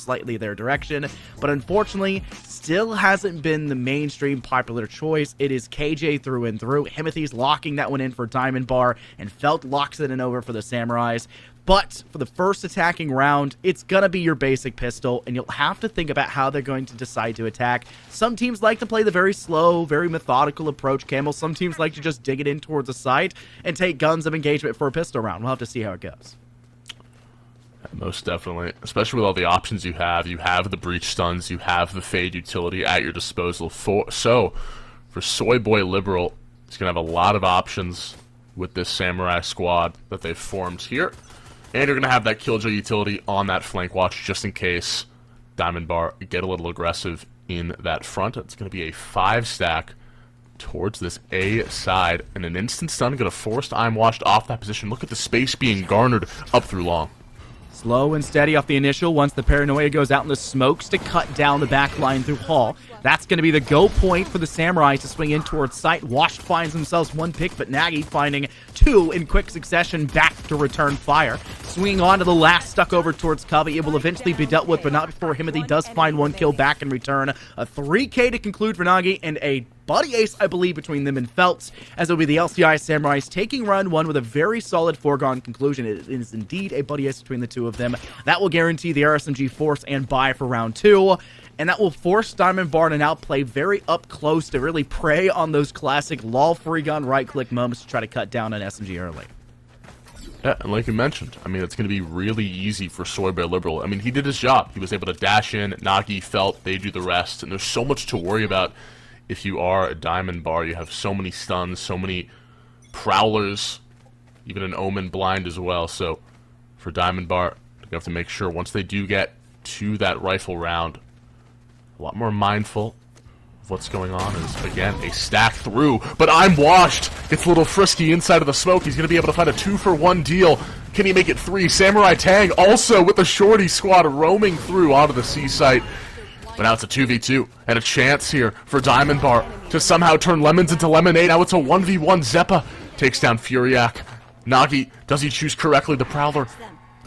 slightly their direction, but unfortunately, still hasn't been the mainstream popular choice. It is KJ through and through. Himothy's locking that one in for Diamond Bar, and Felt locks it in over for the Samurais. But for the first attacking round, it's going to be your basic pistol, and you'll have to think about how they're going to decide to attack. Some teams like to play the very slow, very methodical approach, Camel. Some teams like to just dig it in towards the site and take guns of engagement for a pistol round. We'll have to see how it goes. Most definitely, especially with all the options you have. You have the breach stuns, you have the fade utility at your disposal. So, for Soy Boy Liberal, he's going to have a lot of options with this Samurai squad that they've formed here. And you're going to have that Killjoy utility on that flank watch just in case Diamond Bar get a little aggressive in that front. It's going to be a 5-stack towards this A side. And an instant stun going to force I'm Watched off that position. Look at the space being garnered up through long. Slow and steady off the initial once the Paranoia goes out in the smokes to cut down the back line through Hall. That's going to be the go point for the Samurais to swing in towards sight. Washed finds themselves one pick, but Nagy finding two in quick succession back to return fire. Swinging on to the last, stuck over towards Covey. It will eventually be dealt with, but not before Himothy does find one kill back in return. A 3K to conclude for Nagy, and a buddy ace, I believe, between them and Feltz, as it will be the LCI Samurais taking round one with a very solid foregone conclusion. It is indeed a buddy ace between the two of them. That will guarantee the RSMG force and buy for round two, and that will force Diamond Bar to now play very up close to really prey on those classic lol free gun right-click moments to try to cut down an SMG early. Yeah, and like you mentioned, I mean, it's going to be really easy for Soy Boy Liberal. I mean, he did his job. He was able to dash in, Nagy, Felt, they do the rest, and there's so much to worry about. If you are a Diamond Bar, you have so many stuns, so many prowlers, even an Omen blind as well. So for Diamond Bar, you have to make sure once they do get to that rifle round, a lot more mindful of what's going on. Is again a stack through, but I'm Washed. It's a little frisky inside of the smoke. He's going to be able to find a 2-for-1 deal. Can he make it 3? Samurai Tang also with the shorty squad roaming through onto the C site. But now it's a 2v2, and a chance here for Diamond Bar to somehow turn lemons into lemonade. Now it's a 1v1. Zeppa takes down Furiak. Nagy, does he choose correctly? The Prowler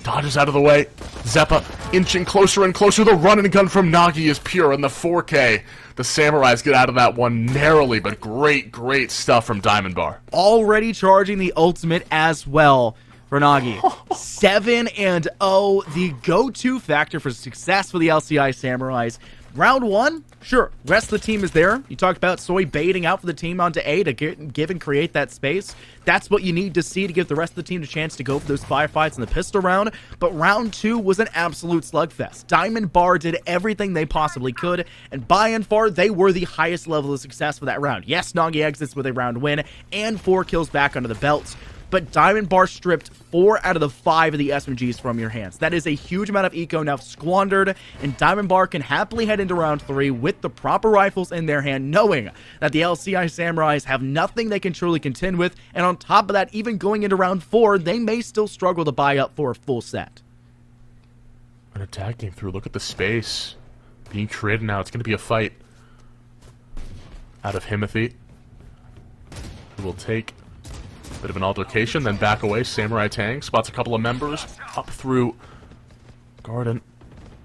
dodges out of the way. Zeppa inching closer and closer. The run and gun from Nagy is pure, and the 4K. The Samurais get out of that one narrowly, but great stuff from Diamond Bar. Already charging the ultimate as well for Nagy. 7-0, the go-to factor for success for the LCI Samurais. Round one, sure, rest of the team is there. You talked about Soy baiting out for the team onto A to give and create that space. That's what you need to see to give the rest of the team a chance to go for those firefights in the pistol round. But round two was an absolute slugfest. Diamond Bar did everything they possibly could, and by and far, they were the highest level of success for that round. Yes, Nagy exits with a round win and 4 kills back under the belt, but Diamond Bar stripped 4 out of the 5 of the SMGs from your hands. That is a huge amount of eco now squandered, and Diamond Bar can happily head into round 3 with the proper rifles in their hand, knowing that the LCI Samurais have nothing they can truly contend with, and on top of that, even going into round 4, they may still struggle to buy up for a full set. An attack came through. Look at the space being created now. It's going to be a fight out of Himothy, who will take bit of an altercation, then back away. Samurai Tang spots a couple of members up through Garden.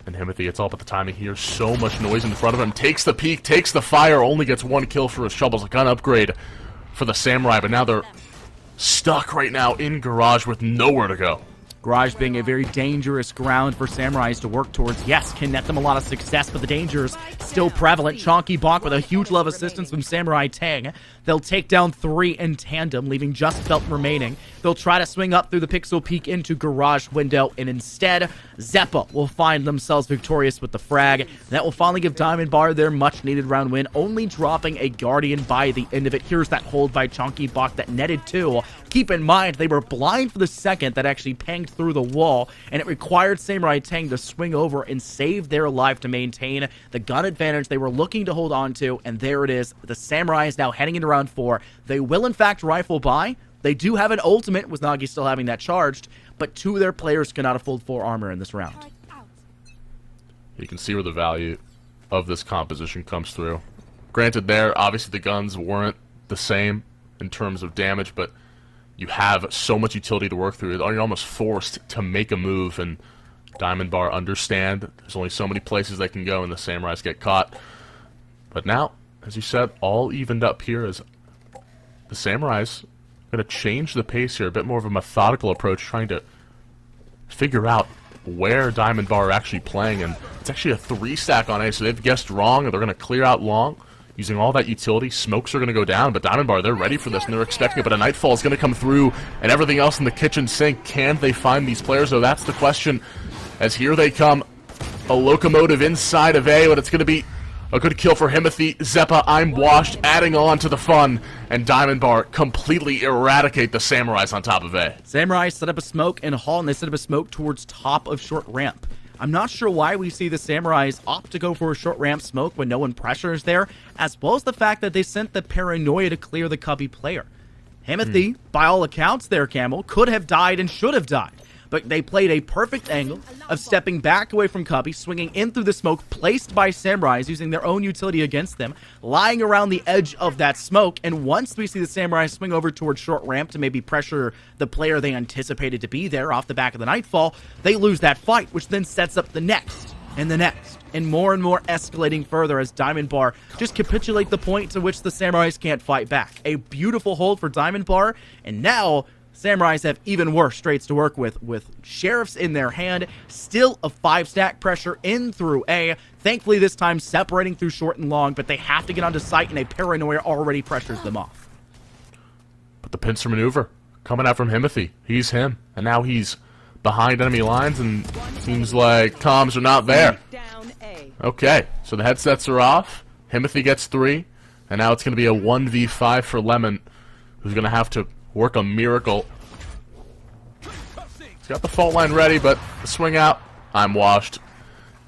And Himothy, it's all about the timing here. So much noise in front of him. Takes the peek, takes the fire, only gets 1 kill for his troubles. A gun upgrade for the Samurai, but now they're stuck right now in Garage with nowhere to go. Garage being a very dangerous ground for Samurais to work towards. Yes, can net them a lot of success, but the danger's still prevalent. Chonky Bonk with a huge love assistance from Samurai Tang. They'll take down 3 in tandem, leaving just Felt remaining. They'll try to swing up through the pixel peak into Garage window, and instead, Zeppa will find themselves victorious with the frag. That will finally give Diamond Bar their much-needed round win, only dropping a Guardian by the end of it. Here's that hold by Chonky Bonk that netted 2. Keep in mind, they were blind for the second that actually panged through the wall, and it required Samurai Tang to swing over and save their life to maintain the gun advantage they were looking to hold on to, and there it is. The Samurai is now heading into round 4. They will, in fact, rifle by. They do have an ultimate, with Nagy still having that charged, but 2 of their players cannot afford 4 armor in this round. You can see where the value of this composition comes through. Granted there, obviously the guns weren't the same in terms of damage, but you have so much utility to work through. You're almost forced to make a move, and Diamond Bar understand there's only so many places they can go and the Samurais get caught. But now, as you said, all evened up here as the Samurais going to change the pace here, a bit more of a methodical approach, trying to figure out where Diamond Bar are actually playing, and it's actually a 3-stack on A, so they've guessed wrong, and they're going to clear out long, using all that utility. Smokes are going to go down, but Diamond Bar, they're ready for this, and they're expecting it, but a Nightfall is going to come through, and everything else in the kitchen sink. Can they find these players, though? That's the question, as here they come. A Locomotive inside of A, but it's going to be a good kill for Himothy. Zeppa, I'm washed, adding on to the fun, and Diamond Bar completely eradicate the Samurais on top of A. Samurai set up a smoke in Hall, and they set up a smoke towards top of short ramp. I'm not sure why we see the Samurais opt to go for a short ramp smoke when no one pressures there, as well as the fact that they sent the Paranoia to clear the Cubby player. Himothy, by all accounts there, Camel, could have died and should have died. But they played a perfect angle of stepping back away from Cubby, swinging in through the smoke placed by Samurais, using their own utility against them, lying around the edge of that smoke, and once we see the Samurais swing over towards short ramp to maybe pressure the player they anticipated to be there off the back of the Nightfall, they lose that fight, which then sets up the next, and more escalating further as Diamond Bar just capitulate the point to which the Samurais can't fight back. A beautiful hold for Diamond Bar, and now Samurais have even worse straights to work with Sheriffs in their hand. Still a 5-stack pressure in through A. Thankfully this time separating through short and long, but they have to get onto site, and a Paranoia already pressures them off. But the pincer maneuver coming out from Himothy. He's him, and now he's behind enemy lines, and seems like comms are not there. Okay, so the headsets are off. Himothy gets 3, and now it's going to be a 1v5 for Lemon, who's going to have to work a miracle. He's got the fault line ready, but the swing out, I'm washed.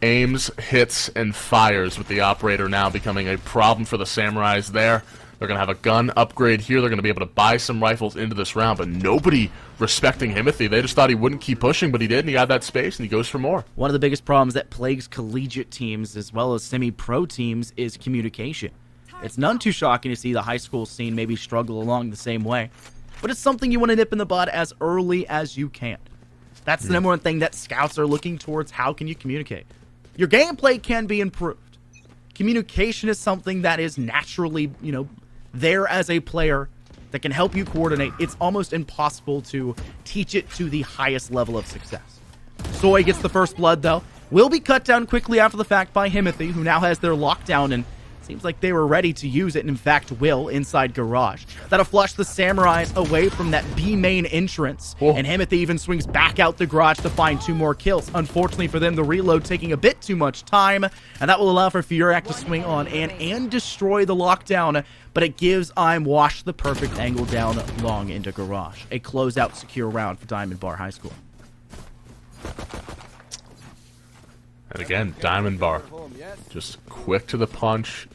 Aims, hits, and fires, with the operator now becoming a problem for the Samurais there. They're going to have a gun upgrade here. They're going to be able to buy some rifles into this round, but nobody respecting Himothy. They just thought he wouldn't keep pushing, but he did, and he had that space, and he goes for more. One of the biggest problems that plagues collegiate teams as well as semi-pro teams is communication. It's none too shocking to see the high school scene maybe struggle along the same way, but it's something you want to nip in the bud as early as you can. That's the number one thing that scouts are looking towards. How can you communicate? Your gameplay can be improved. Communication is something that is naturally, there as a player that can help you coordinate. It's almost impossible to teach it to the highest level of success. Soy gets the first blood, though. Will be cut down quickly after the fact by Himothy, who now has their lockdown, and seems like they were ready to use it, and in fact will, inside garage. That'll flush the Samurais away from that B main entrance, and Himothy even swings back out the garage to find 2 more kills. Unfortunately for them, the reload taking a bit too much time, and that will allow for Furak to swing on in and destroy the lockdown, but it gives I'm Wash the perfect angle down long into garage. A closeout secure round for Diamond Bar High School. And again, Diamond Bar just quick to the punch.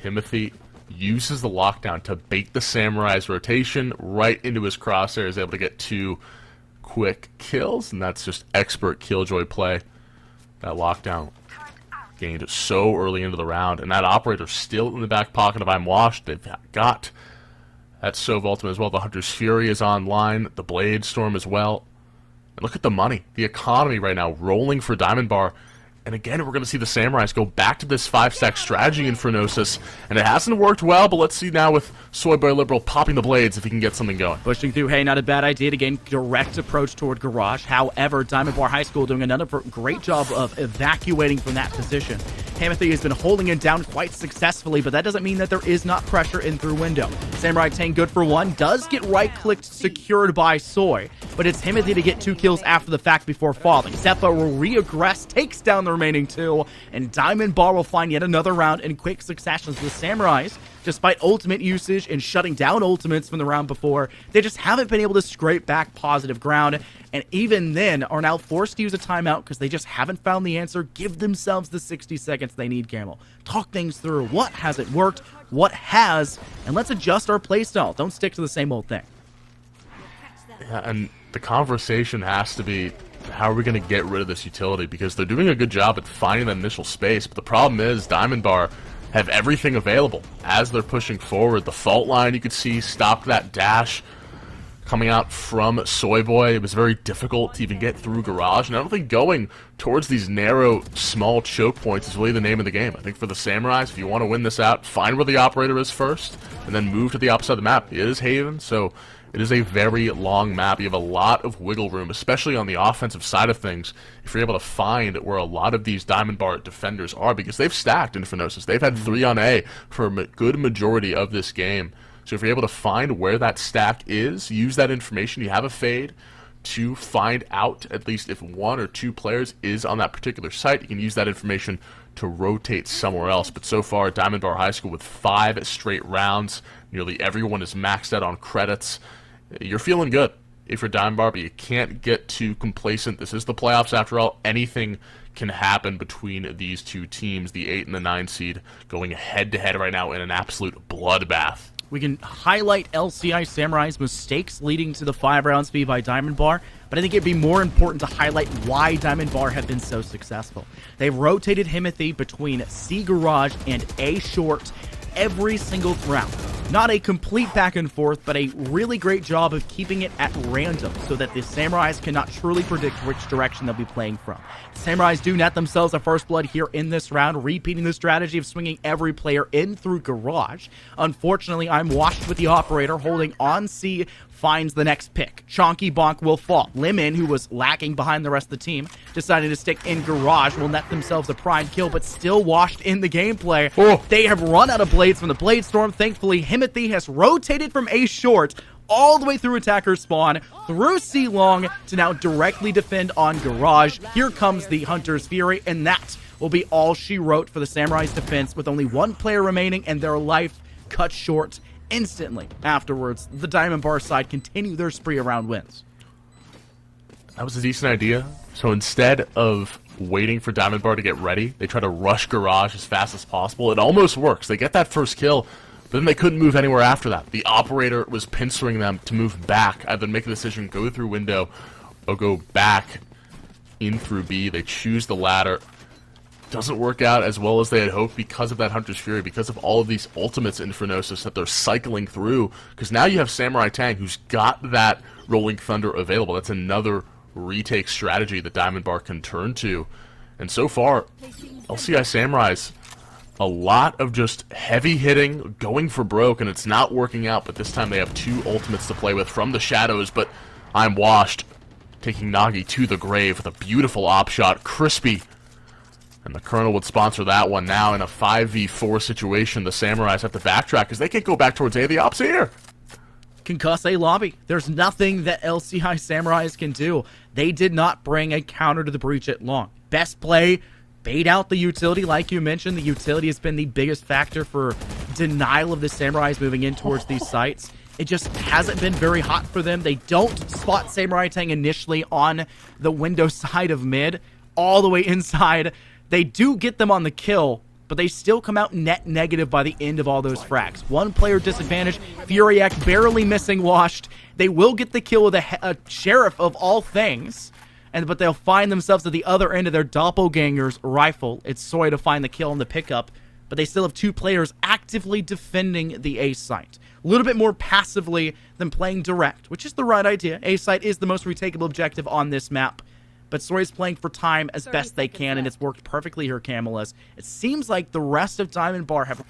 Himothy uses the lockdown to bait the Samurai's rotation right into his crosshair. Is able to get 2 quick kills, and that's just expert killjoy play. That lockdown gained so early into the round, and that operator still in the back pocket of I'm Washed. They've got that Sov ultimate as well. The Hunter's Fury is online, the Blade Storm as well. And look at the money, the economy right now rolling for Diamond Bar. And again, we're going to see the Samurais go back to this 5-stack strategy in Phronosis, and it hasn't worked well, but let's see now with Soyboy Liberal popping the blades if he can get something going. Pushing through, hey, not a bad idea to gain direct approach toward Garage. However, Diamond Bar High School doing another great job of evacuating from that position. Himothy has been holding it down quite successfully, but that doesn't mean that there is not pressure in through window. Samurai Tang good for 1, does get right-clicked secured by Soy, but it's Himothy to get 2 kills after the fact before falling. Zeppa will re-aggress, takes down the remaining 2, and Diamond Bar will find yet another round in quick succession. The Samurais, despite ultimate usage and shutting down ultimates from the round before, they just haven't been able to scrape back positive ground, and even then are now forced to use a timeout because they just haven't found the answer. Give themselves the 60 seconds they need, Camel. Talk things through. What hasn't worked? What has? And let's adjust our playstyle. Don't stick to the same old thing. Yeah, and the conversation has to be, how are we going to get rid of this utility? Because they're doing a good job at finding that initial space, but the problem is Diamond Bar have everything available as they're pushing forward. The fault line, you could see, stopped that dash. coming out from Soy Boy. It was very difficult to even get through Garage, and I don't think going towards these narrow, small choke points is really the name of the game. I think for the Samurais, if you want to win this out, find where the operator is first, and then move to the opposite of the map. It is Haven, so it is a very long map. You have a lot of wiggle room, especially on the offensive side of things, if you're able to find where a lot of these Diamond Bar defenders are, because they've stacked Infernosis. They've had 3 on A for a good majority of this game. So if you're able to find where that stack is, use that information. You have a fade to find out at least if 1 or 2 players is on that particular site. You can use that information to rotate somewhere else. But so far, Diamond Bar High School with 5 straight rounds. Nearly everyone is maxed out on credits. You're feeling good if you're Diamond Bar, but you can't get too complacent. This is the playoffs after all. Anything can happen between these two teams, the 8 and the 9 seed, going head-to-head right now in an absolute bloodbath. We can highlight LCI Samurai's mistakes leading to the 5-round speed by Diamond Bar, but I think it'd be more important to highlight why Diamond Bar have been so successful. They've rotated Himothy between C Garage and A Short every single round. Not a complete back and forth, but a really great job of keeping it at random so that the Samurais cannot truly predict which direction they'll be playing from. The Samurais do net themselves a first blood here in this round, repeating the strategy of swinging every player in through Garage. Unfortunately, I'm washed with the operator holding on C, finds the next pick. Chonky Bonk will fall. Lemon, who was lacking behind the rest of the team, decided to stick in Garage, will net themselves a prime kill, but still washed in the gameplay. Oh. They have run out of blades from the Blade Storm. Thankfully, Himothy has rotated from A Short all the way through attacker spawn, through C Long, to now directly defend on Garage. Here comes the Hunter's Fury, and that will be all she wrote for the Samurai's defense, with only 1 player remaining and their life cut short instantly. Afterwards, the Diamond Bar side continue their spree around wins. That was a decent idea. So instead of waiting for Diamond Bar to get ready, they try to rush Garage as fast as possible. It almost works. They get that first kill, but then they couldn't move anywhere after that. The operator was pincering them to move back, either make a decision, go through window, or go back in through B. They choose the latter. Doesn't work out as well as they had hoped because of that Hunter's Fury, because of all of these ultimates in Infernosis that they're cycling through. Because now you have Samurai Tang, who's got that Rolling Thunder available. That's another retake strategy that Diamond Bar can turn to. And so far, LCI Samurais, a lot of just heavy hitting, going for broke, and it's not working out. But this time they have 2 ultimates to play with from the shadows. But I'm washed, taking Nagi to the grave with a beautiful op shot. Crispy. And the Colonel would sponsor that one. Now in a 5v4 situation, the Samurais have to backtrack because they can't go back towards A. The op's here. Concuss A lobby. There's nothing that LCI Samurais can do. They did not bring a counter to the breach at long. Best play, bait out the utility. Like you mentioned, the utility has been the biggest factor for denial of the Samurais moving in towards these sites. It just hasn't been very hot for them. They don't spot Samurai Tang initially on the window side of mid, all the way inside. They do get them on the kill, but they still come out net negative by the end of all those frags. 1 player disadvantage. Furiac barely missing washed. They will get the kill with a sheriff of all things, but they'll find themselves at the other end of their doppelganger's rifle. It's Soy to find the kill and the pickup, but they still have 2 players actively defending the A site. A little bit more passively than playing direct, which is the right idea. A site is the most retakeable objective on this map. But Soy's playing for time as best they can, and it's worked perfectly here, Camelus. It seems like the rest of Diamond Bar have...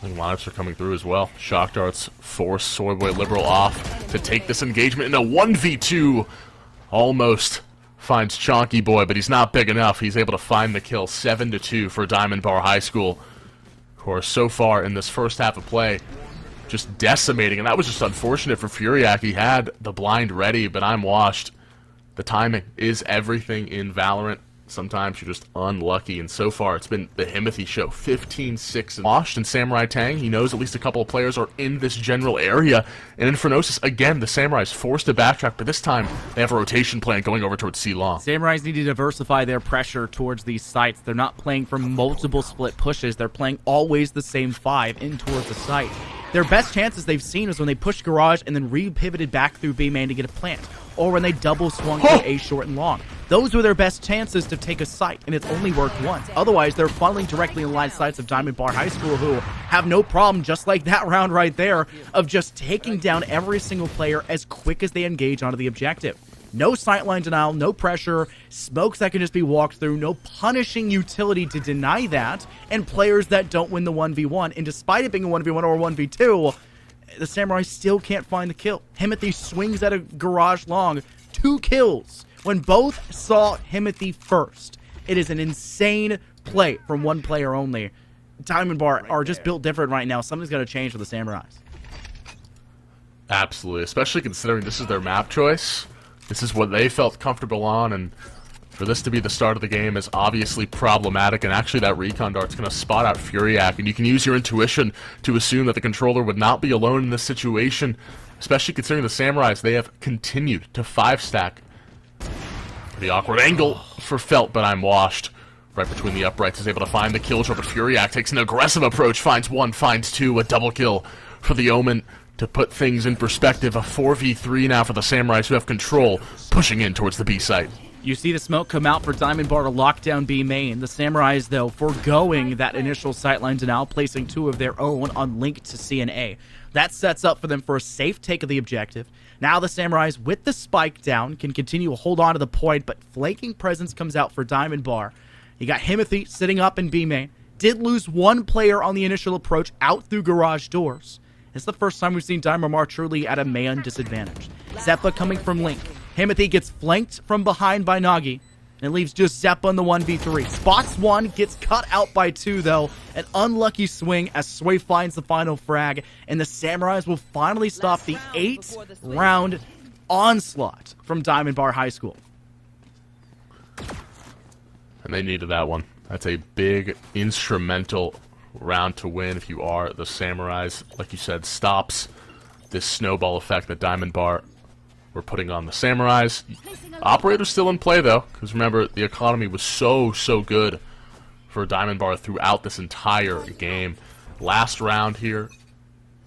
Lineups are coming through as well. Shock Darts force Soyboy Liberal off to take this engagement in a 1v2. Almost finds Chonky Boy, but he's not big enough. He's able to find the kill. 7-2 for Diamond Bar High School. Of course, so far in this first half of play, just decimating, and that was just unfortunate for Furiac. He had the blind ready, but I'm washed. The timing is everything in Valorant. Sometimes you're just unlucky, and so far it's been the Himothy show. 15-6 washed, and Samurai Tang, he knows at least a couple of players are in this general area. And Infernosis, again, the Samurais forced to backtrack, but this time they have a rotation plan going over towards C-Long. Samurais need to diversify their pressure towards these sites. They're not playing for multiple split pushes. They're playing always the same 5 in towards the site. Their best chances they've seen is when they pushed Garage and then re-pivoted back through B main to get a plant, or when they double swung to A short and long. Those were their best chances to take a site, and it's only worked once. Otherwise, they're funneling directly in line sights of Diamond Bar High School, who have no problem, just like that round right there, of just taking down every single player as quick as they engage onto the objective. No sightline denial, no pressure, smokes that can just be walked through, no punishing utility to deny that, and players that don't win the 1v1. And despite it being a 1v1 or a 1v2, the Samurai still can't find the kill. Himothy swings at a garage long, 2 kills. When both saw Himothy first, it is an insane play from one player only. Diamond Bar are just built different right now. Something's going to change for the Samurais. Absolutely, especially considering this is their map choice. This is what they felt comfortable on, and for this to be the start of the game is obviously problematic, and actually that recon dart's going to spot out Furiac, and you can use your intuition to assume that the controller would not be alone in this situation, especially considering the Samurais, they have continued to 5-stack. The awkward angle for Felt, but I'm washed. Right between the uprights, is able to find the kill drop, but Furiac takes an aggressive approach, finds 1, finds 2, a double kill for the Omen. To put things in perspective, a 4v3 now for the Samurais who have control, pushing in towards the B site. You see the smoke come out for Diamond Bar to lock down B main. The Samurais, though, foregoing that initial sightline denial, placing 2 of their own on link to C and A. That sets up for them for a safe take of the objective. Now the Samurais, with the spike down, can continue to hold on to the point, but flanking presence comes out for Diamond Bar. You got Himothy sitting up in B main. Did lose 1 player on the initial approach out through garage doors. It's the first time we've seen Diamond Bar truly at a man disadvantage. Zeppa coming from Link. Himothy gets flanked from behind by Nagi, and it leaves just Zeppa in the 1v3. Spots 1, gets cut out by 2, though. An unlucky swing as Sway finds the final frag, and the Samurais will finally stop the 8-round onslaught from Diamond Bar High School. And they needed that one. That's a big, instrumental round to win if you are the Samurais. Like you said, stops this snowball effect that Diamond Bar were putting on the Samurais. Operator's still in play, though, because remember, the economy was so good for Diamond Bar throughout this entire game. Last round here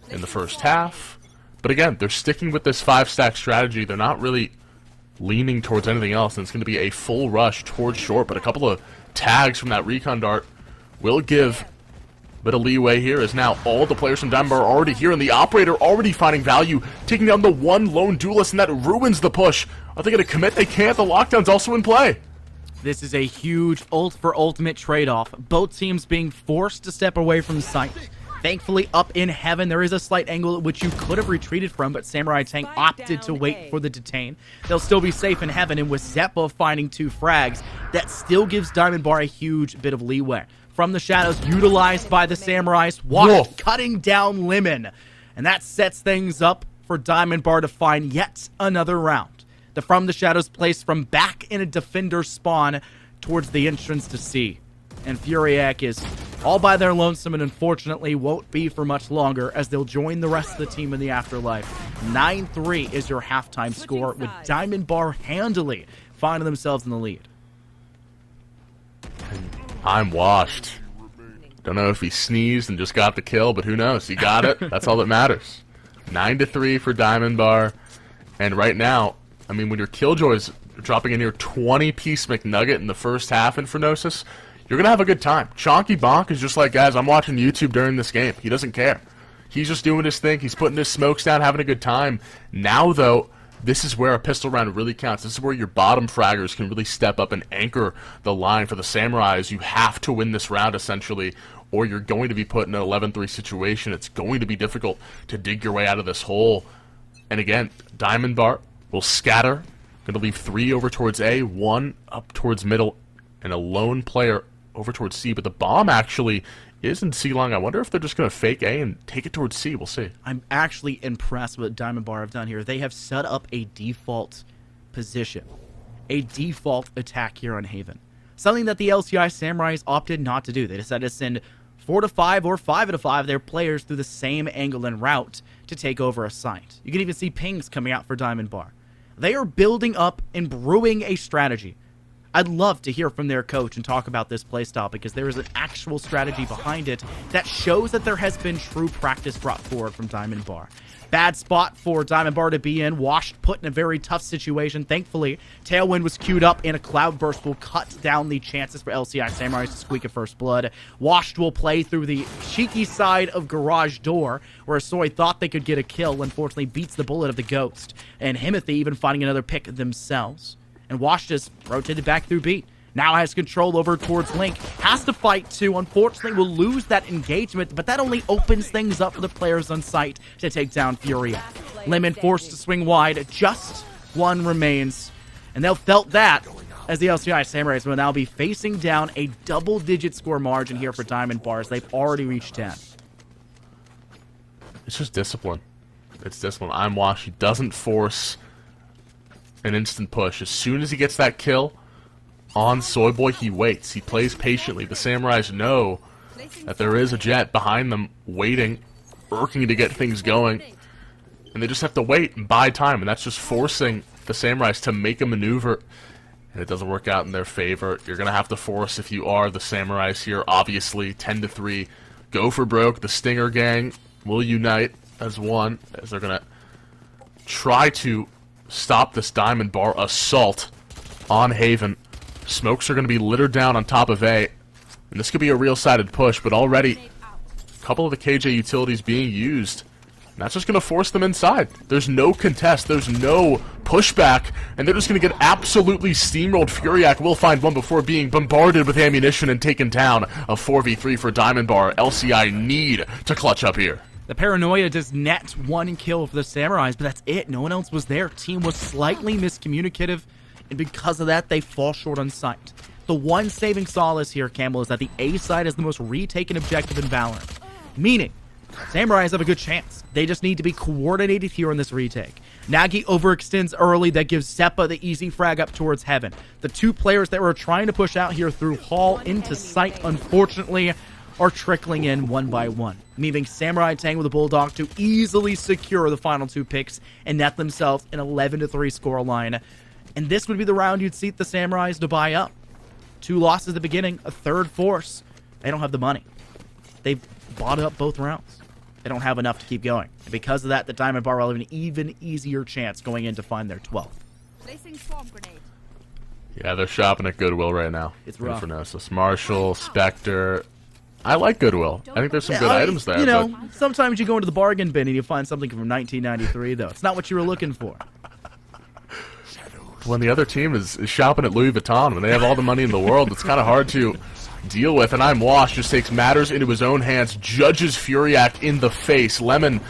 in the first half. But again, they're sticking with this 5-stack strategy. They're not really leaning towards anything else, and it's going to be a full rush towards short, but a couple of tags from that recon dart will give bit of leeway here, as now all the players from Diamond Bar are already here, and the Operator already finding value, taking down the 1 lone duelist, and that ruins the push. Are they going to commit? They can't. The lockdown's also in play. This is a huge ult for ultimate trade-off. Both teams being forced to step away from sight. Thankfully, up in heaven, there is a slight angle at which you could have retreated from, but Samurai Tang opted to wait for the detain. They'll still be safe in heaven, and with Zeppa finding 2 frags, that still gives Diamond Bar a huge bit of leeway. From the shadows, utilized by the Samurais, cutting down Lemon. And that sets things up for Diamond Bar to find yet another round. The From the Shadows placed from back in a defender spawn towards the entrance to C. And Furiac is all by their lonesome, and unfortunately won't be for much longer, as they'll join the rest of the team in the afterlife. 9-3 is your halftime score, with Diamond Bar handily finding themselves in the lead. I'm washed. Don't know if he sneezed and just got the kill, but who knows? He got it. That's all that matters. 9-3 for Diamond Bar. And right now, I mean, when your Killjoys are dropping in your 20-piece McNugget in the first half in Phronosis, you're going to have a good time. Chonky Bonk is just like, guys, I'm watching YouTube during this game. He doesn't care. He's just doing his thing. He's putting his smokes down, having a good time. Now, though, this is where a pistol round really counts. This is where your bottom fraggers can really step up and anchor the line for the Samurais. You have to win this round, essentially, or you're going to be put in an 11-3 situation. It's going to be difficult to dig your way out of this hole. And again, Diamond Bar will scatter. Going to leave 3 over towards A, 1 up towards middle, and a lone player over towards C. But the bomb actually is in C long. I wonder if they're just going to fake A and take it towards C. We'll see. I'm actually impressed with what Diamond Bar have done here. They have set up a default position, a default attack here on Haven. Something that the LCI Samurais opted not to do. They decided to send 4-5 or 5-5 their players through the same angle and route to take over a site. You can even see pings coming out for Diamond Bar. They are building up and brewing a strategy. I'd love to hear from their coach and talk about this playstyle, because there is an actual strategy behind it that shows that there has been true practice brought forward from Diamond Bar. Bad spot for Diamond Bar to be in. Washed put in a very tough situation. Thankfully, Tailwind was queued up, and a Cloudburst will cut down the chances for LCI Samurais to squeak a first blood. Washed will play through the cheeky side of Garage Door, where Soy thought they could get a kill. Unfortunately, beats the bullet of the Ghost. And Himothy even finding another pick themselves. And Washed just rotated back through B. Now has control over towards Link. Has to fight too. Unfortunately, will lose that engagement, but that only opens things up for the players on site to take down Furia. Lemon forced to swing wide. Just one remains. And they'll felt that as the LCI Samurais will now be facing down a double-digit score margin here for Diamond Bars. They've already reached 10. It's just discipline. It's discipline. I'm Wash. He doesn't force an instant push. As soon as he gets that kill on Soyboy, he waits. He plays patiently. The Samurais know that there is a Jet behind them waiting, working to get things going. And they just have to wait and buy time. And that's just forcing the Samurais to make a maneuver. And it doesn't work out in their favor. You're going to have to force if you are the Samurais here. Obviously, 10-3. Go for broke. The Stinger gang will unite as one, as they're going to try to stop this Diamond Bar assault on Haven. Smokes are going to be littered down on top of A. And this could be a real-sided push, but already a couple of the KJ utilities being used. And that's just going to force them inside. There's no contest. There's no pushback. And they're just going to get absolutely steamrolled. Furiac will find one before being bombarded with ammunition and taken down. A 4v3 for Diamond Bar. LCI need to clutch up here. The Paranoia does net one kill for the Samurais, but that's it. No one else was there. Team was slightly miscommunicative, and because of that, they fall short on sight. The one saving solace here, Campbell, is that the A side is the most retaken objective in Valorant. Meaning, Samurais have a good chance. They just need to be coordinated here on this retake. Nagi overextends early. That gives Seppa the easy frag up towards Heaven. The two players that were trying to push out here through Hall into sight, unfortunately, are trickling in one by one, leaving Samurai Tang with a Bulldog to easily secure the final two picks and net themselves an 11-3 scoreline. And this would be the round you'd seat the Samurais to buy up. 2 losses at the beginning, a third force. They don't have the money. They've bought up both rounds. They don't have enough to keep going. And because of that, the Diamond Bar will have an even easier chance going in to find their 12th. Placing swarm grenade. Yeah, they're shopping at Goodwill right now. It's rough. Infernosis, Marshall, Spectre. I like Goodwill. I think there's some good items there. You know, but sometimes you go into the bargain bin and you find something from 1993, though. It's not what you were looking for. when the other team is shopping at Louis Vuitton, when they have all the money in the world, it's kind of hard to deal with. And I'm Wash just takes matters into his own hands, judges Furiac in the face. Lemon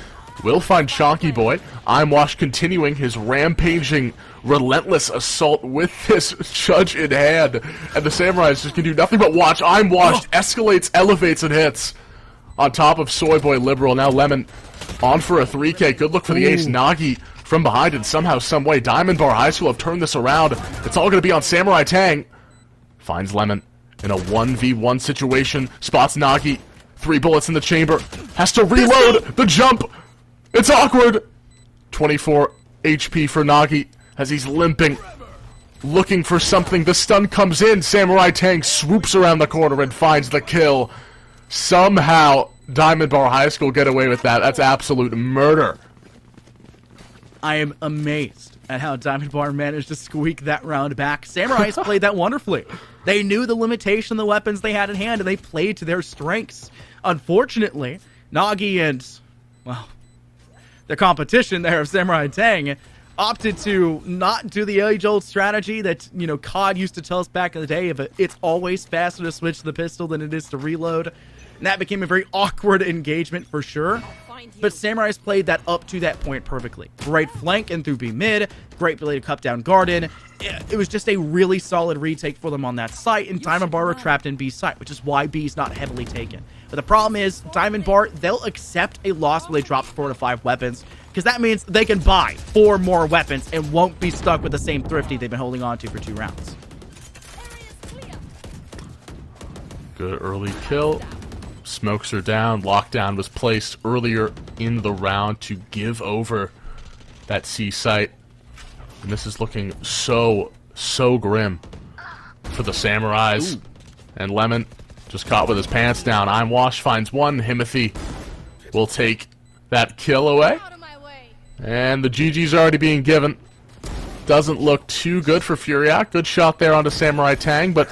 will find Chonky Boy. I'm Wash continuing his rampaging, relentless assault with this judge in hand. And the Samurais just can do nothing but watch. I'm Washed escalates, elevates, and hits on top of Soy Boy Liberal. Now Lemon on for a 3K. Good look for the ace. Nagi from behind, and somehow, someway, Diamond Bar High School have turned this around. It's all going to be on Samurai Tang. Finds Lemon in a 1v1 situation. Spots Nagi. 3 bullets in the chamber. Has to reload. The jump. It's awkward. 24 HP for Nagi as he's limping, looking for something. The stun comes in. Samurai Tang swoops around the corner and finds the kill. Somehow, Diamond Bar High School get away with that. That's absolute murder. I am amazed at how Diamond Bar managed to squeak that round back. Samurais played that wonderfully. They knew the limitation of the weapons they had in hand, and they played to their strengths. Unfortunately, Nagi and, well, the competition there of Samurai Tang opted to not do the age-old strategy that, you know, COD used to tell us back in the day of it's always faster to switch to the pistol than it is to reload. And that became a very awkward engagement for sure. But Samurais played that up to that point perfectly. Great flank and through B mid. Great ability to cut down Garden. It was just a really solid retake for them on that site. And Diamond Bar were trapped in B site, which is why B's not heavily taken. But the problem is, Diamond Bar, they'll accept a loss where they drop 4 to 5 weapons. Because that means they can buy 4 more weapons and won't be stuck with the same thrifty they've been holding on to for 2 rounds. Good early kill. Smokes are down. Lockdown was placed earlier in the round to give over that C site. And this is looking so grim for the Samurais. Ooh. And Lemon just caught with his pants down. I'm Wash finds one. Himothy will take that kill away. Out of my way. And the GG's already being given. Doesn't look too good for Furiac. Good shot there onto Samurai Tang, but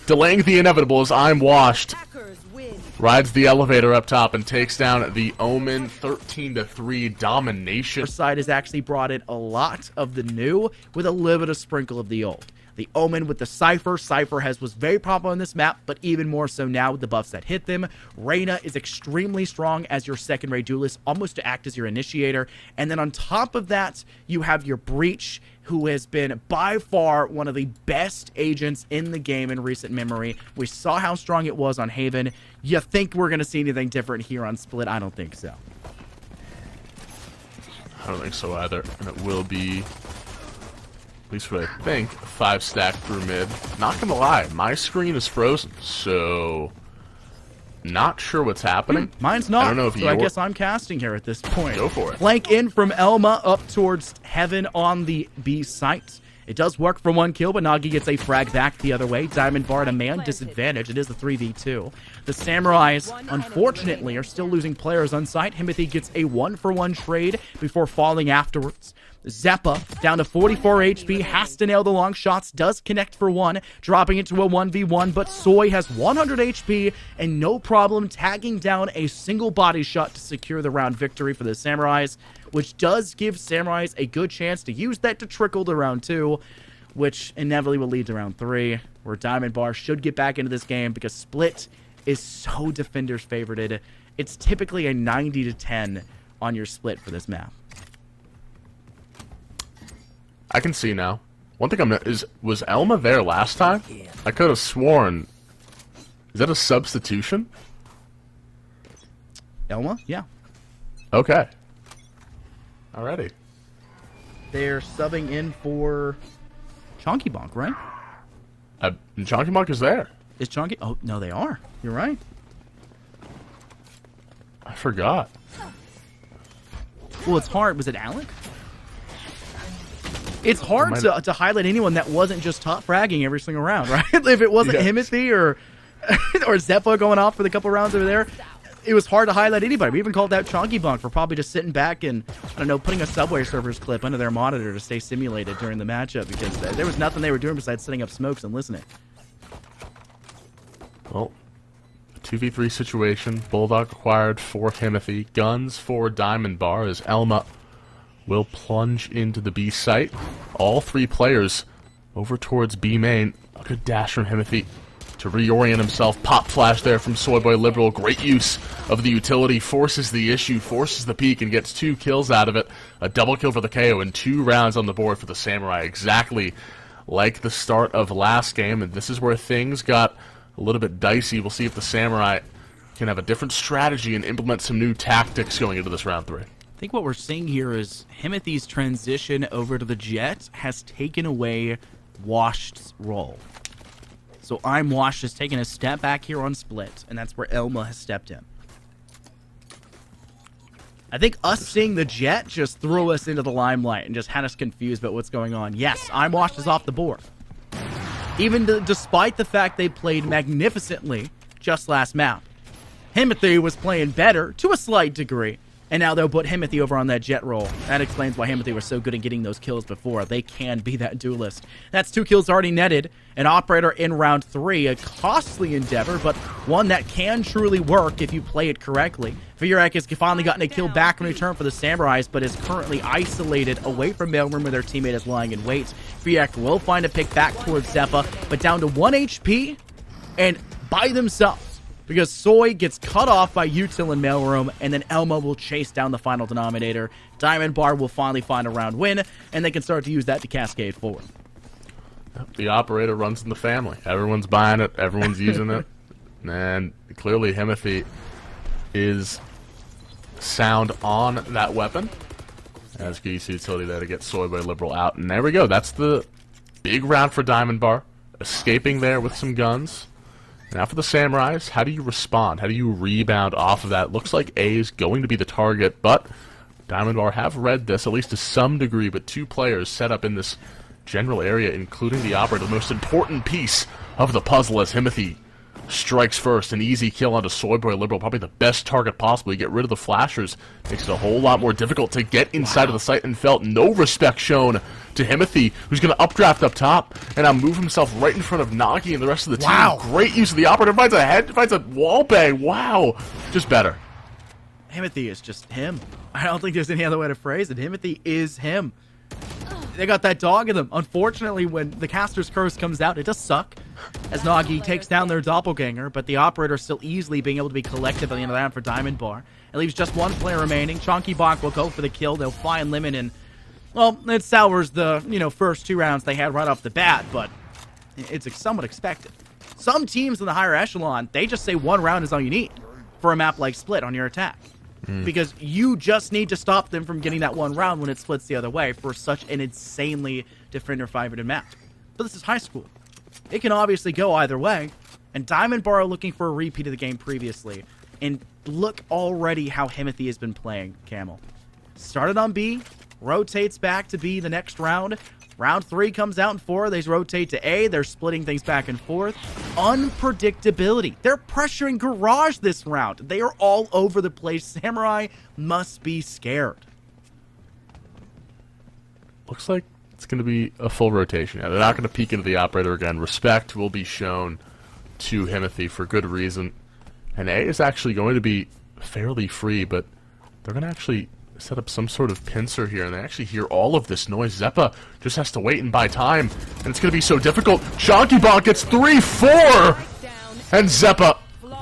delaying the inevitable as I'm Washed Hackers win. rides the elevator up top and takes down the Omen 13-3 domination. Our side has actually brought in a lot of the new with a little bit of sprinkle of the old. The Omen with the Cypher. Cypher was very popular on this map, but even more so now with the buffs that hit them. Reyna is extremely strong as your second-rate duelist, almost to act as your initiator. And then on top of that, you have your Breach, who has been by far one of the best agents in the game in recent memory. We saw how strong it was on Haven. You think we're going to see anything different here on Split? I don't think so. I don't think so either. And it will be, at least what I think, 5-stack through mid. Not gonna lie, my screen is frozen, so not sure what's happening. Mine's not. I don't know if so I guess I'm casting here at this point. Go for it. Flank in from Elma up towards Heaven on the B site. It does work for one kill, but Nagi gets a frag back the other way. Diamond Bar at a man disadvantage. It is the 3v2. The Samurais, unfortunately, are still losing players on site. Himothy gets a 1-for-1 trade before falling afterwards. Zeppa, down to 44 HP, has to nail the long shots, does connect for one, dropping it to a 1v1, but Soy has 100 HP and no problem tagging down a single body shot to secure the round victory for the Samurais, which does give Samurais a good chance to use that to trickle to round 2, which inevitably will lead to round 3, where Diamond Bar should get back into this game because Split is so defenders favorited. It's typically a 90-10 on your Split for this map. I can see now. One thing was Elma there last time? I could have sworn. Is that a substitution? Elma? Yeah. Okay. Alrighty. They're subbing in for Chonky Bonk, right? Chonky Monk is there. Is Chonky? Oh, no, they are. You're right. I forgot. Well, it's hard. Was it Alec? It's hard to highlight anyone that wasn't just top fragging every single round, right? If it wasn't Himothy or Zeppa going off for the couple rounds over there, it was hard to highlight anybody. We even called out Chonky Bonk for probably just sitting back and, I don't know, putting a Subway Surfers clip under their monitor to stay simulated during the matchup because there was nothing they were doing besides setting up smokes and listening. Well, a 2v3 situation. Bulldog acquired for Himothy. Guns for Diamond Bar as Elma will plunge into the B site. All three players over towards B main. A good dash from Himothy to reorient himself. Pop flash there from Soyboy Liberal. Great use of the utility. Forces the issue, forces the peak, and gets 2 kills out of it. A double kill for the KO and 2 rounds on the board for the Samurai. Exactly like the start of last game. And this is where things got a little bit dicey. We'll see if the Samurai can have a different strategy and implement some new tactics going into this round 3. I think what we're seeing here is Himothy's transition over to the Jet has taken away Washed's role. So I'm Washed has taken a step back here on Split, and that's where Elma has stepped in. I think us seeing the Jet just threw us into the limelight and just had us confused about what's going on. Yes, I'm Washed is off the board. Even despite the fact they played magnificently just last map. Himothy was playing better to a slight degree. And now they'll put Himothy over on that Jet role. That explains why Himothy was so good at getting those kills before. They can be that duelist. That's 2 kills already netted. An Operator in round 3. A costly endeavor, but one that can truly work if you play it correctly. Furiac has finally gotten a kill back in return for the Samurais, but is currently isolated away from Mailroom where their teammate is lying in wait. Furiac will find a pick back towards Zeppa, but down to 1 HP and by themselves. Because Soy gets cut off by Util and Mailroom, and then Elma will chase down the final denominator. Diamond Bar will finally find a round win, and they can start to use that to cascade forward. The Operator runs in the family. Everyone's buying it. Everyone's using it. And clearly Himothy is sound on that weapon. As good use of utility there to get Soyboy Liberal out. And there we go. That's the big round for Diamond Bar. Escaping there with some guns. Now for the Samurais, how do you respond? How do you rebound off of that? Looks like A is going to be the target, but Diamond Bar have read this, at least to some degree, but 2 players set up in this general area, including the Operator, the most important piece of the puzzle as Himothy strikes first. An easy kill onto Soyboy Liberal, probably the best target possible. You get rid of the flashers, makes it a whole lot more difficult to get inside of the site, and felt no respect shown to Himothy, who's going to updraft up top and now move himself right in front of Nagi and the rest of the team. Wow. Great use of the operator. Finds a wall bang. Wow. Just better. Himothy is just him. I don't think there's any other way to phrase it. Himothy is him. They got that dog in them. Unfortunately, when the caster's curse comes out, it does suck, as Nagi takes down their doppelganger, but the operator still easily being able to be collected by the end of the round for Diamond Bar. It leaves just one player remaining. Chonky Bonk will go for the kill. They'll find Limit, and, well, it sours the, first 2 rounds they had right off the bat, but it's somewhat expected. Some teams in the higher echelon, they just say 1 round is all you need for a map like Split on your attack. Because you just need to stop them from getting that 1 round when it splits the other way for such an insanely defender favorited map. But this is high school. It can obviously go either way, and Diamond Bar are looking for a repeat of the game previously. And look already how Himothy has been playing, Camel. Started on B, rotates back to B the next round. Round 3 comes out in 4. They rotate to A. They're splitting things back and forth. Unpredictability. They're pressuring Garage this round. They are all over the place. Samurai must be scared. Looks like it's going to be a full rotation. Yeah, they're not going to peek into the operator again. Respect will be shown to Himothy for good reason. And A is actually going to be fairly free, but they're going to actually set up some sort of pincer here, and they actually hear all of this noise. Zeppa just has to wait and buy time, and it's going to be so difficult. Chonky Bonk gets 3-4, and Zeppa,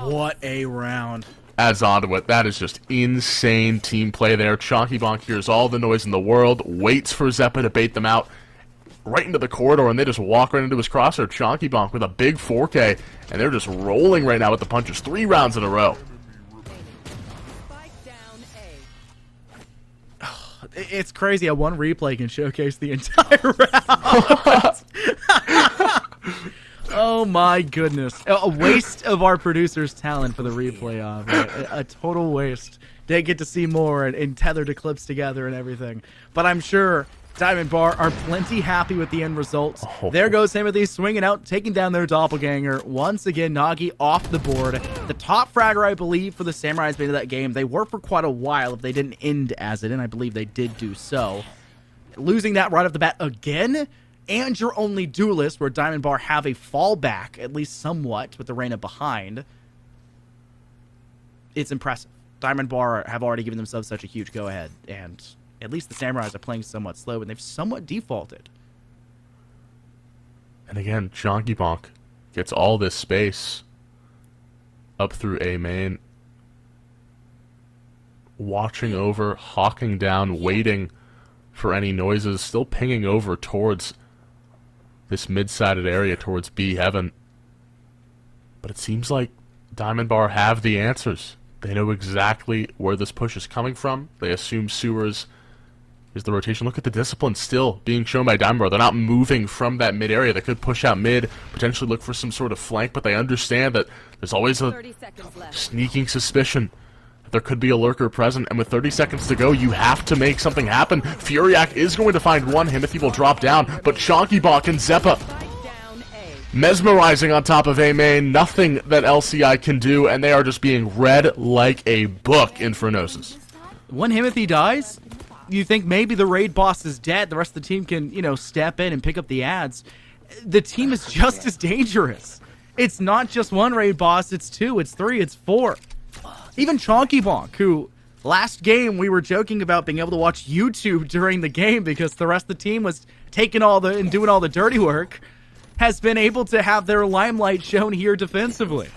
What a round. adds on to it. That is just insane team play there. Chonky Bonk hears all the noise in the world, waits for Zeppa to bait them out right into the corridor, and they just walk right into his crosshair. Chonky Bonk with a big 4K, and they're just rolling right now with the punches. 3 rounds in a row. It's crazy how one replay can showcase the entire round. Oh my goodness. A waste of our producer's talent for the replay of it. A total waste. They get to see more and tether the clips together and everything. But I'm sure Diamond Bar are plenty happy with the end results. Oh. There goes Himothy swinging out, taking down their doppelganger. Once again, Nagi off the board. The top fragger, I believe, for the Samurai has been in that game. They were for quite a while if they didn't end as it, and I believe they did do so. Losing that right off the bat again, and your only duelist, where Diamond Bar have a fallback, at least somewhat, with the Reyna behind. It's impressive. Diamond Bar have already given themselves such a huge go-ahead, and at least the Samurais are playing somewhat slow, and they've somewhat defaulted. And again, Chonky Bonk gets all this space up through A main. Watching over, hawking down, waiting for any noises, still pinging over towards this mid-sided area, towards B heaven. But it seems like Diamond Bar have the answers. They know exactly where this push is coming from. They assume sewers is the rotation. Look at the discipline still being shown by Diamond Bar. They're not moving from that mid area. They could push out mid, potentially look for some sort of flank, but they understand that there's always a sneaking suspicion that there could be a lurker present, and with 30 seconds to go, you have to make something happen. Furiac is going to find one. Himothy will drop down, but Chonky Bonk and Zeppa mesmerizing on top of A main. Nothing that LCI can do, and they are just being read like a book, Infernosis. When Himothy dies, you think maybe the raid boss is dead. The rest of the team can, step in and pick up the ads. The team is just as dangerous. It's not just one raid boss, it's 2, it's 3, it's 4. Even Chonky Bonk, who last game we were joking about being able to watch YouTube during the game because the rest of the team was taking and doing all the dirty work, has been able to have their limelight shown here defensively.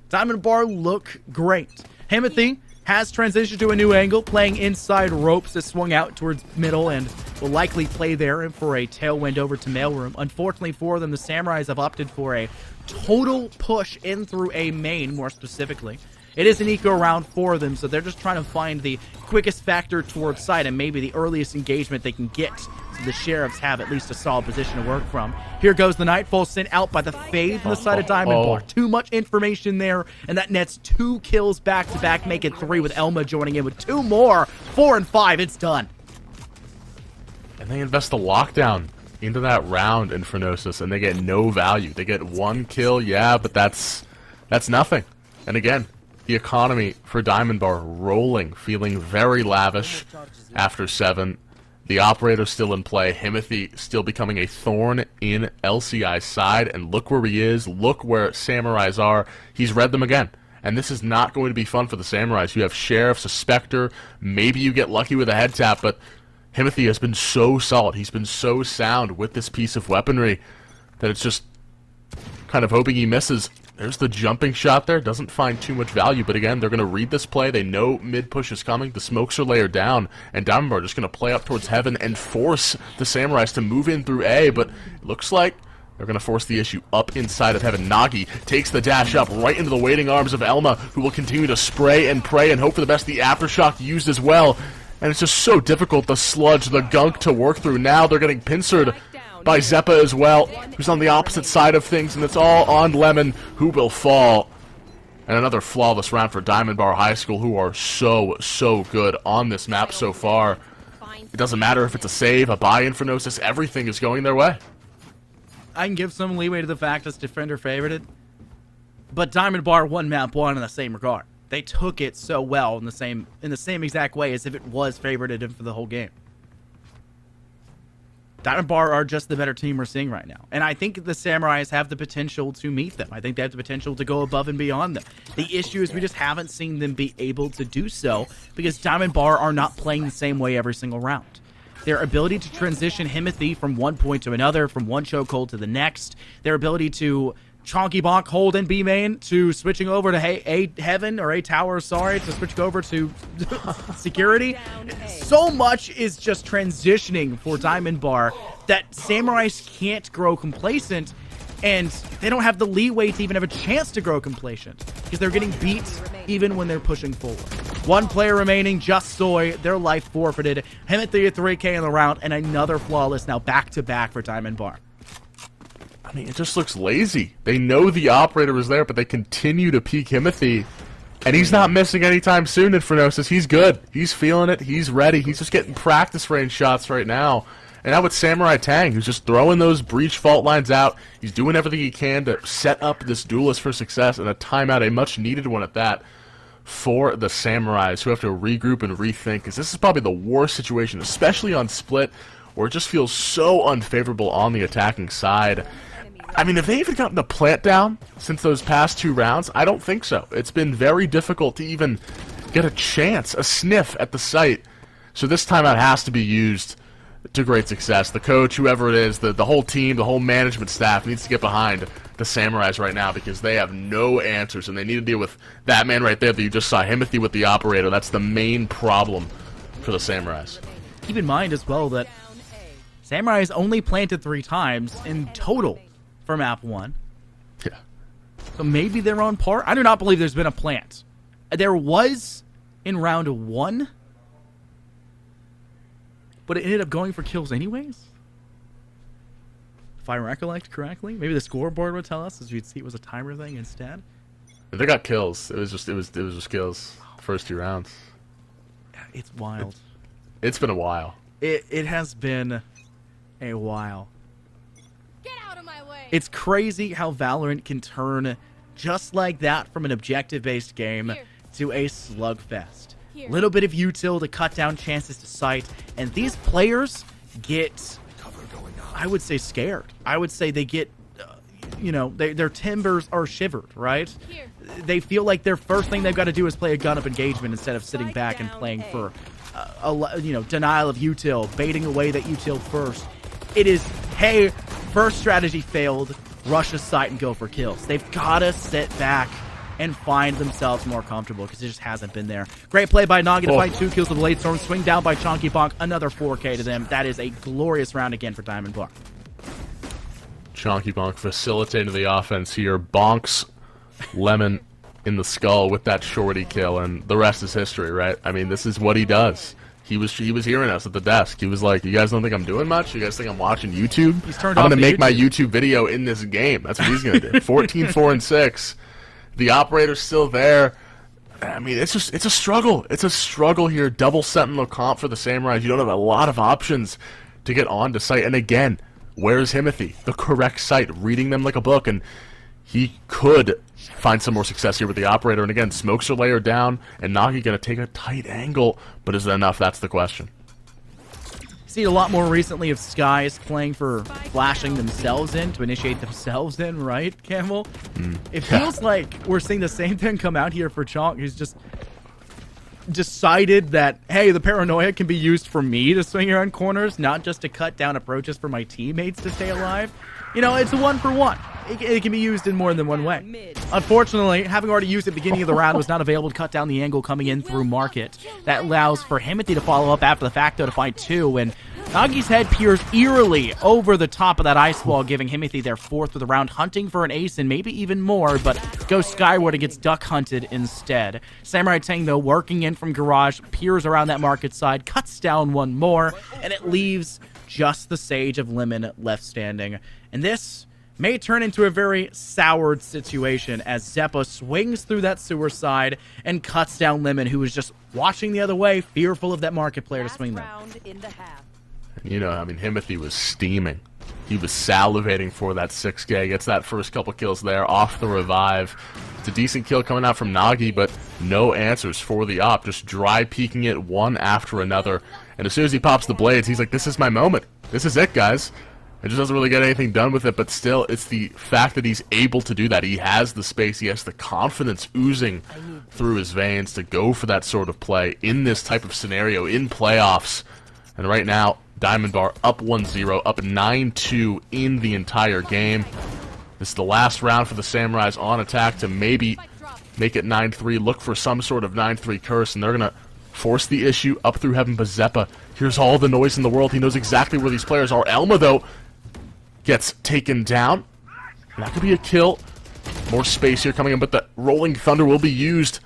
Diamond Bar look great. Himothy has transitioned to a new angle, playing inside ropes that swung out towards middle and will likely play there for a tailwind over to mailroom. Unfortunately for them, the Samurais have opted for a total push in through A main, more specifically. It is an eco round for them, so they're just trying to find the quickest factor towards side and maybe the earliest engagement they can get, so the Sheriffs have at least a solid position to work from. Here goes the Nightfall sent out by the Fade from the side of Diamond Bar. Too much information there, and that nets 2 kills back-to-back, make it 3 with Elma joining in with 2 more. 4 and 5, it's done. And they invest the lockdown into that round, Infernosis, and they get no value. They get 1 kill, yeah, but that's nothing. And again, the economy for Diamond Bar rolling, feeling very lavish after 7. The operator still in play. Himothy still becoming a thorn in LCI's side. And look where he is. Look where Samurais are. He's read them again. And this is not going to be fun for the Samurais. You have Sheriff's, a Spectre. Maybe you get lucky with a head tap, but Himothy has been so solid. He's been so sound with this piece of weaponry that it's just kind of hoping he misses. There's the jumping shot there. Doesn't find too much value, but again, they're going to read this play. They know mid-push is coming. The smokes are layered down, and Diamond Bar just going to play up towards heaven and force the Samurais to move in through A, but it looks like they're going to force the issue up inside of heaven. Nagi takes the dash up right into the waiting arms of Elma, who will continue to spray and pray and hope for the best. The Aftershock used as well, and it's just so difficult, the sludge, the gunk to work through. Now they're getting pincered by Zeppa as well, who's on the opposite side of things, and it's all on Lemon, who will fall. And another flawless round for Diamond Bar High School, who are so good on this map so far. It doesn't matter if it's a save, a buy Infernosis, everything is going their way. I can give some leeway to the fact it's defender favorited, but Diamond Bar won map 1 in the same regard. They took it so well in the same exact way as if it was favorited for the whole game. Diamond Bar are just the better team we're seeing right now. And I think the Samurais have the potential to meet them. I think they have the potential to go above and beyond them. The issue is we just haven't seen them be able to do so because Diamond Bar are not playing the same way every single round. Their ability to transition Himothy from one point to another, from one chokehold to the next, their ability to Chonky Bonk hold in B main to switching over to A Heaven or A Tower, sorry, to switch over to security. So much is just transitioning for Diamond Bar that Samurais can't grow complacent, and they don't have the leeway to even have a chance to grow complacent because they're getting beat even when they're pushing forward. 1 player remaining, just Soy, their life forfeited. Himothy at 3K in the round, and another flawless now back-to-back for Diamond Bar. I mean, it just looks lazy. They know the operator is there, but they continue to peek Himothy. And he's not missing anytime soon, Infernosis. He's good. He's feeling it. He's ready. He's just getting practice range shots right now. And now with Samurai Tang, who's just throwing those breach fault lines out. He's doing everything he can to set up this duelist for success and a timeout, a much-needed one at that, for the Samurais, who have to regroup and rethink. Because this is probably the worst situation, especially on split, where it just feels so unfavorable on the attacking side. I mean, have they even gotten the plant down since those past 2 rounds? I don't think so. It's been very difficult to even get a chance, a sniff at the site. So this timeout has to be used to great success. The coach, whoever it is, the whole team, the whole management staff needs to get behind the Samurais right now because they have no answers, and they need to deal with that man right there that you just saw, Himothy with the operator. That's the main problem for the Samurais. Keep in mind as well that Samurais only planted 3 times in total for map 1. Yeah. So maybe they're on par. I do not believe there's been a plant. There was in round 1, but it ended up going for kills anyways. If I recollect correctly, maybe the scoreboard would tell us, as you'd see it was a timer thing instead. They got kills. It was just kills. First 2 rounds. It's wild. It's been a while. It has been a while. Get out of my way. It's crazy how Valorant can turn just like that from an objective-based game to a slugfest. Little bit of util to cut down chances to sight, and these players get, I would say, scared. I would say they get, their timbers are shivered, right? They feel like their first thing they've got to do is play a gun-up engagement instead of sitting back and playing for, denial of util, baiting away that util first. It is, hey, first strategy failed, rush a site and go for kills. They've got to sit back and find themselves more comfortable because it just hasn't been there. Great play by Nagi to find 2 kills with Blade Storm. Swing down by Chonky Bonk. Another 4K to them. That is a glorious round again for Diamond Bar. Chonky Bonk facilitating the offense here. Bonks Lemon in the skull with that shorty kill, and the rest is history, right? I mean, this is what he does. He was hearing us at the desk. He was like, "You guys don't think I'm doing much? You guys think I'm watching YouTube? He's turned I'm off gonna the make my YouTube. YouTube video in this game. That's what he's gonna do." 14, 4, and 6. The operator's still there. I mean, it's a struggle. It's a struggle here. Double Sentinel comp for the Samurais. You don't have a lot of options to get onto site. And again, Where's Himothy? The correct site, reading them like a book, and he could find some more success here with the operator. And again, smokes are layered down, and Nagi going to take a tight angle, but is it enough? That's the question. Seen a lot more recently of Skies playing for flashing themselves in to initiate themselves in, right, Camel? It feels like we're seeing the same thing come out here for Chonk, who's just decided that, hey, the paranoia can be used for me to swing around corners, not just to cut down approaches for my teammates to stay alive. You know, it's a 1-for-1. It can be used in more than one way. Unfortunately, having already used it at the beginning of the round was not available to cut down the angle coming in through Market. That allows for Himothy to follow up after the fact, though, to find 2, and Nagi's head peers eerily over the top of that ice wall, giving Himothy their 4th of the round, hunting for an ace and maybe even more, but goes skyward and gets duck hunted instead. Samurai Tang, though, working in from garage, peers around that Market side, cuts down one more, and it leaves just the Sage of Lemon left standing. And this may turn into a very soured situation as Zeppa swings through that sewer side and cuts down Lemon, who was just watching the other way, fearful of that Market player to swing them. You know, I mean, Himothy was steaming. He was salivating for that 6K. Gets that first couple kills there off the revive. It's a decent kill coming out from Nagi, but no answers for the op. Just dry peeking it one after another. And as soon as he pops the blades, he's like, this is my moment. This is it, guys. It just doesn't really get anything done with it, but still, it's the fact that he's able to do that. He has the space, he has the confidence oozing through his veins to go for that sort of play in this type of scenario, in playoffs. And right now, Diamond Bar up 1-0, up 9-2 in the entire game. This is the last round for the Samurais on attack to maybe make it 9-3, look for some sort of 9-3 curse, and they're going to force the issue up through heaven. But Zeppa hears all the noise in the world. He knows exactly where these players are. Elma, though, gets taken down. That could be a kill. More space here coming in, but the Rolling Thunder will be used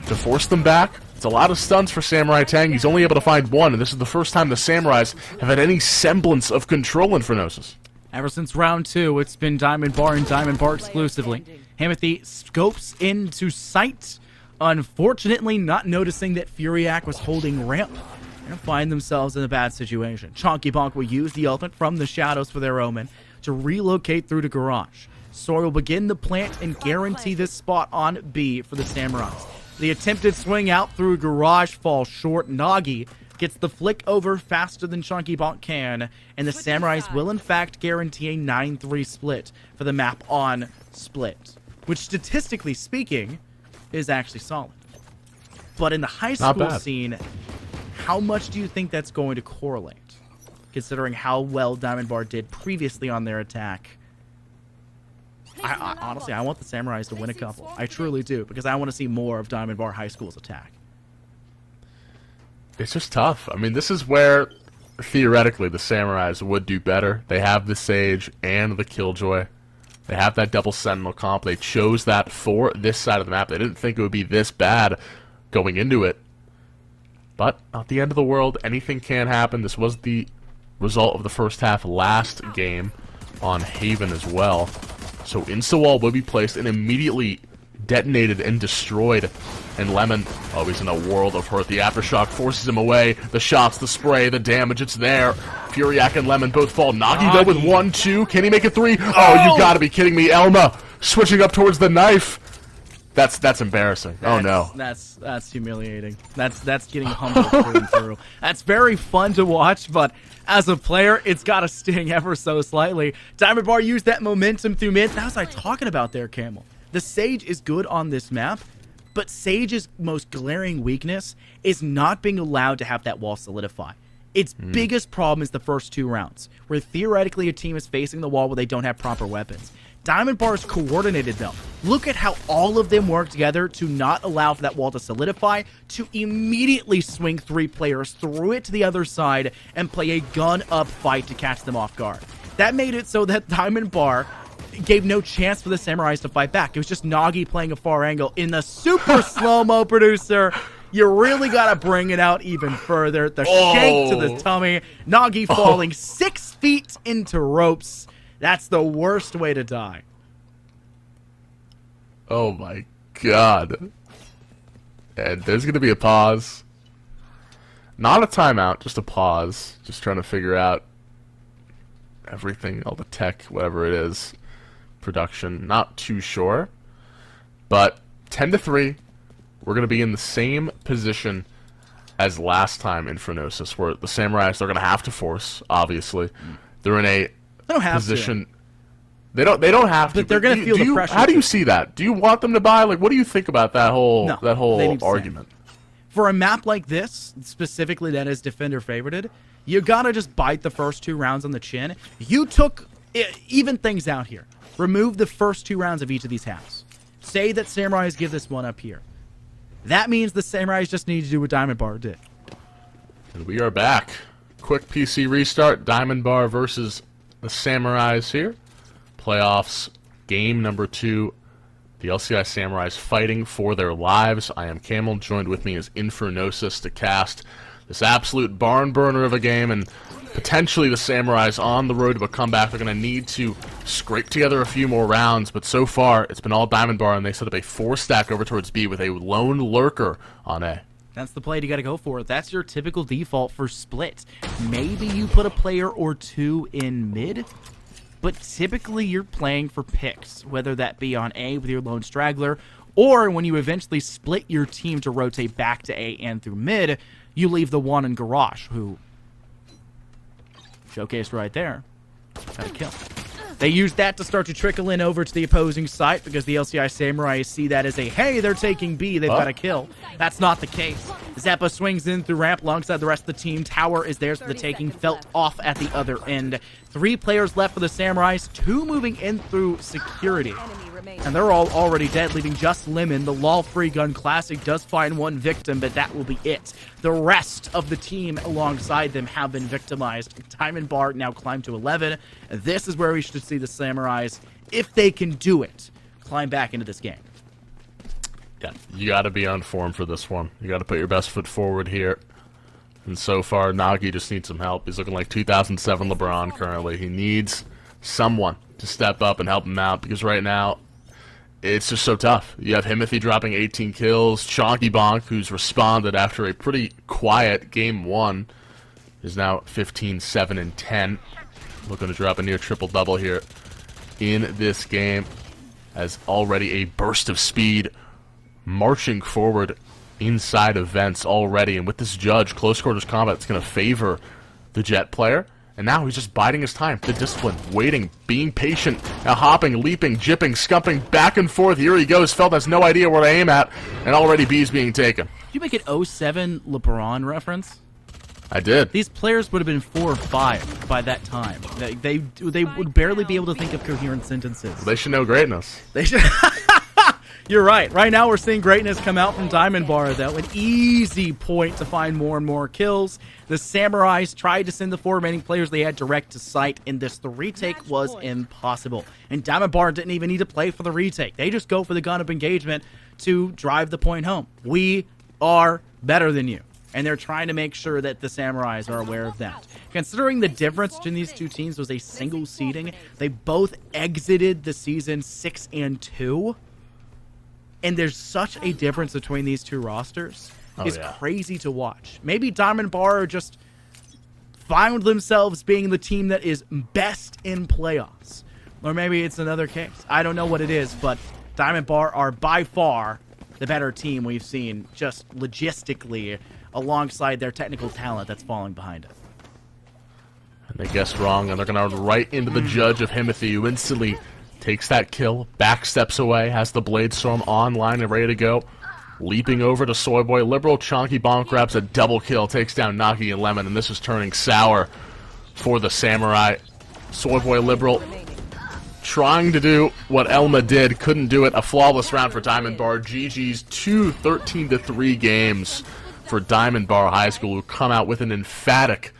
to force them back. It's a lot of stuns for Samurai Tang. He's only able to find 1, and this is the first time the Samurais have had any semblance of control in Phronosis. Ever since round 2, it's been Diamond Bar and Diamond Bar exclusively. Himothy scopes into sight, unfortunately not noticing that Furiac was holding ramp, and find themselves in a bad situation. Chonky Bonk will use the ultimate from the shadows for their omen to relocate through to garage. Soy will begin the plant and guarantee this spot on B for the Samurais. The attempted swing out through garage falls short. Nagi gets the flick over faster than Chonky Bonk can, and the Samurais will in fact guarantee a 9-3 split for the map on split, which statistically speaking is actually solid. But in the high school scene, how much do you think that's going to correlate, considering how well Diamond Bar did previously on their attack? I honestly, I want the Samurais to win a couple. I truly do, because I want to see more of Diamond Bar High School's attack. It's just tough. I mean, this is where, theoretically, the Samurais would do better. They have the Sage and the Killjoy. They have that double Sentinel comp. They chose that for this side of the map. They didn't think it would be this bad going into it. But at the end of the world, anything can happen. This was the result of the first half last game on Haven as well. So Insta-Wall will be placed and immediately detonated and destroyed. And Lemon, oh, he's in a world of hurt. The Aftershock forces him away. The shots, the spray, the damage, it's there. Furiac and Lemon both fall. Nagi, though, with 1-2. Can he make it 3? Oh, you gotta be kidding me. Elma switching up towards the knife. That's embarrassing. Oh, no. That's humiliating. That's getting humbled through and through. That's very fun to watch, but as a player, it's got to sting ever so slightly. Diamond Bar used that momentum through mid. That's what I talking about there, Camel. The Sage is good on this map, but Sage's most glaring weakness is not being allowed to have that wall solidify. Its biggest problem is the first 2 rounds, where theoretically a team is facing the wall where they don't have proper weapons. Diamond Bar is coordinated, though. Look at how all of them work together to not allow for that wall to solidify, to immediately swing 3 players through it to the other side and play a gun-up fight to catch them off guard. That made it so that Diamond Bar gave no chance for the Samurais to fight back. It was just Nagi playing a far angle in the super slow-mo, producer. You really got to bring it out even further. The shank to the tummy. Nagi falling 6 feet into ropes. That's the worst way to die. Oh my god. And there's going to be a pause. Not a timeout, just a pause. Just trying to figure out everything, all the tech, whatever it is, production, not too sure. But 10-3, we're going to be in the same position as last time in Phronosis, where the Samurais, they're going to have to force, obviously. They're in a They don't have position... to. They don't have to. But they're going to feel the pressure. How do you see that? Do you want them to buy? Like, what do you think about that whole No, they need to argument? For a map like this, specifically that is defender favorited, you gotta just bite the first 2 rounds on the chin. You took even things out here. Remove the first 2 rounds of each of these halves. Say that Samurais give this one up here. That means the Samurais just need to do what Diamond Bar did. And we are back. Quick PC restart. Diamond Bar versus the Samurais here. Playoffs, game number 2. The LCI Samurais fighting for their lives. I am Camel. Joined with me is Infernosis to cast this absolute barn burner of a game, and potentially the Samurais on the road to a comeback. They're going to need to scrape together a few more rounds, but so far it's been all Diamond Bar, and they set up a 4-stack over towards B with a lone lurker on A. That's the play you got to go for. That's your typical default for split. Maybe you put a player or 2 in mid, but typically you're playing for picks, whether that be on A with your lone straggler, or when you eventually split your team to rotate back to A and through mid, you leave the one in Garage, who, showcased right there, got a kill. They used that to start to trickle in over to the opposing site because the LCI Samurai see that as a, hey, they're taking B, they've got a kill. That's not the case. Zappa swings in through ramp alongside the rest of the team. Tower is theirs for the taking. Felt off at the other end. 3 players left for the Samurais, 2 moving in through security. And they're all already dead, leaving just Lemon. The LOL Free Gun Classic does find 1 victim, but that will be it. The rest of the team alongside them have been victimized. Diamond Bar now climbed to 11. This is where we should see the Samurais, if they can do it, climb back into this game. Yeah, you got to be on form for this one. You got to put your best foot forward here. And so far, Nagi just needs some help. He's looking like 2007 LeBron currently. He needs someone to step up and help him out, because right now, it's just so tough. You have Himothy dropping 18 kills. Chonky Bonk, who's responded after a pretty quiet game 1, is now 15, 7, and 10. Looking to drop a near triple-double here in this game, as already a burst of speed marching forward inside of vents already. And with this judge, close quarters combat, it's going to favor the Jet player. And now he's just biding his time. The discipline, waiting, being patient, now hopping, leaping, jipping, scumping, back and forth. Here he goes. Felt has no idea where to aim at, and already B's being taken. Did you make an 07 LeBron reference? I did. These players would have been 4 or 5 by that time. They would barely be able to think of coherent sentences. They should know greatness. They should. You're right. Right now we're seeing greatness come out from Diamond Bar, though. An easy point to find more and more kills. The Samurais tried to send the 4 remaining players they had direct to site, and this, the retake was impossible. And Diamond Bar didn't even need to play for the retake. They just go for the gun of engagement to drive the point home. We are better than you. And they're trying to make sure that the Samurais are aware of that. Considering the difference between these 2 teams was a single seeding, they both exited the season 6-2. And there's such a difference between these 2 rosters. It's crazy to watch. Maybe Diamond Bar just found themselves being the team that is best in playoffs. Or maybe it's another case. I don't know what it is, but Diamond Bar are by far the better team we've seen just logistically alongside their technical talent that's falling behind it. And they guessed wrong, and they're going to right into the judge of Himothy, who instantly takes that kill, back steps away, has the Blade Storm online and ready to go. Leaping over to Soyboy Liberal, Chonky Bonk grabs a double kill, takes down Nagi and Lemon, and this is turning sour for the Samurai. Soyboy Liberal trying to do what Elma did, couldn't do it. A flawless round for Diamond Bar. GG's 2 13-3 games for Diamond Bar High School, who come out with an emphatic